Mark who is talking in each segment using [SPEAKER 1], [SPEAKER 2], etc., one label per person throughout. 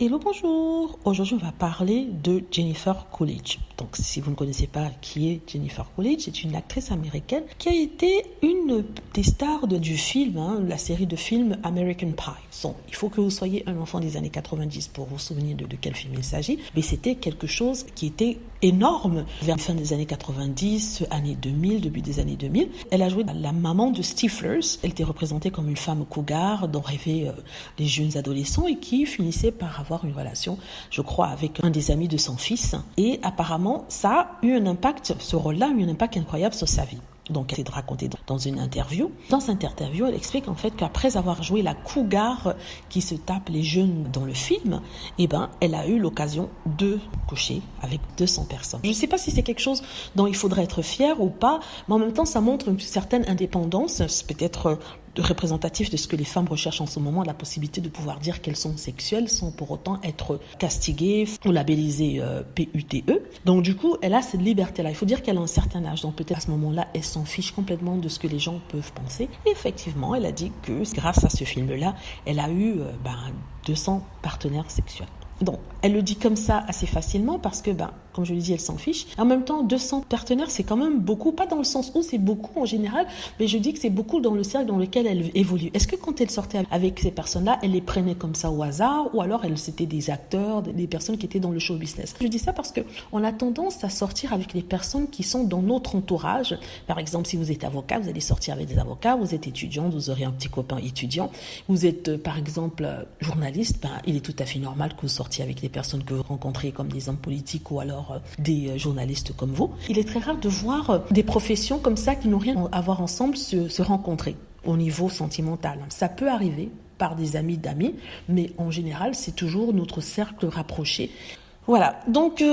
[SPEAKER 1] Hello, bonjour. Aujourd'hui, on va parler de Jennifer Coolidge. Donc, si vous ne connaissez pas qui est Jennifer Coolidge, c'est une actrice américaine qui a été une des stars du film, la série de films American Pie. Donc, il faut que vous soyez un enfant des années 90 pour vous souvenir de quel film il s'agit. Mais c'était quelque chose qui était énorme vers la fin des années 90, années 2000, début des années 2000. Elle a joué la maman de Stiflers. Elle était représentée comme une femme cougar dont rêvaient les jeunes adolescents et qui finissait par avoir une relation, je crois, avec un des amis de son fils. Et apparemment, ça a eu un impact, ce rôle-là a eu un impact incroyable sur sa vie. Donc, elle s'est racontée dans une interview. Dans cette interview, elle explique en fait qu'après avoir joué la cougar qui se tape les jeunes dans le film, elle a eu l'occasion de coucher avec 200 personnes. Je ne sais pas si c'est quelque chose dont il faudrait être fier ou pas, mais en même temps, ça montre une certaine indépendance, peut-être représentatif de ce que les femmes recherchent en ce moment, la possibilité de pouvoir dire qu'elles sont sexuelles sans pour autant être castiguées ou labellisées PUTE. Donc du coup, elle a cette liberté-là. Il faut dire qu'elle a un certain âge, donc peut-être à ce moment-là, elle s'en fiche complètement de ce que les gens peuvent penser. Et effectivement, elle a dit que grâce à ce film-là, elle a eu 200 partenaires sexuels. Donc, elle le dit comme ça assez facilement parce que, comme je l'ai dit, elle s'en fiche. En même temps, 200 partenaires, c'est quand même beaucoup, pas dans le sens où c'est beaucoup en général, mais je dis que c'est beaucoup dans le cercle dans lequel elle évolue. Est-ce que quand elle sortait avec ces personnes-là, elle les prenait comme ça au hasard ou alors c'était des acteurs, des personnes qui étaient dans le show business? Je dis ça parce que on a tendance à sortir avec les personnes qui sont dans notre entourage. Par exemple, si vous êtes avocat, vous allez sortir avec des avocats, vous êtes étudiant, vous aurez un petit copain étudiant. Vous êtes, par exemple, journaliste, il est tout à fait normal que vous sortiez avec des personnes que vous rencontrez comme des hommes politiques ou alors des journalistes comme vous. Il est très rare de voir des professions comme ça qui n'ont rien à voir ensemble se rencontrer au niveau sentimental. Ça peut arriver par des amis d'amis, mais en général, c'est toujours notre cercle rapproché. Voilà, donc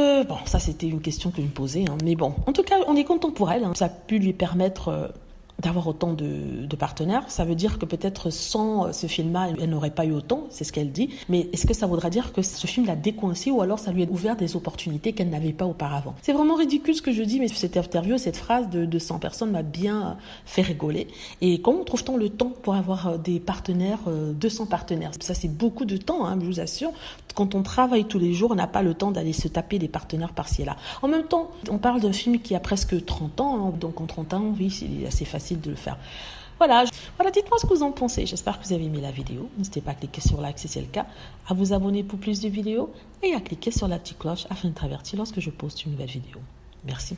[SPEAKER 1] ça c'était une question que je me posais, mais bon, en tout cas, on est content pour elle, ça a pu lui permettre d'avoir autant de partenaires. Ça veut dire que peut-être sans ce film-là, elle n'aurait pas eu autant, c'est ce qu'elle dit. Mais est-ce que ça voudra dire que ce film l'a décoincée ou alors ça lui a ouvert des opportunités qu'elle n'avait pas auparavant? C'est vraiment ridicule ce que je dis, mais cette interview, cette phrase de 100 personnes m'a bien fait rigoler. Et comment trouve-t-on le temps pour avoir des partenaires, 200 partenaires? Ça, c'est beaucoup de temps, je vous assure. Quand on travaille tous les jours, on n'a pas le temps d'aller se taper des partenaires par-ci et là. En même temps, on parle d'un film qui a presque 30 ans, donc en 30 ans, oui, c'est assez facile de le faire. Voilà, dites-moi ce que vous en pensez. J'espère que vous avez aimé la vidéo. N'hésitez pas à cliquer sur like si c'est le cas, à vous abonner pour plus de vidéos et à cliquer sur la petite cloche afin d'être averti lorsque je poste une nouvelle vidéo. Merci.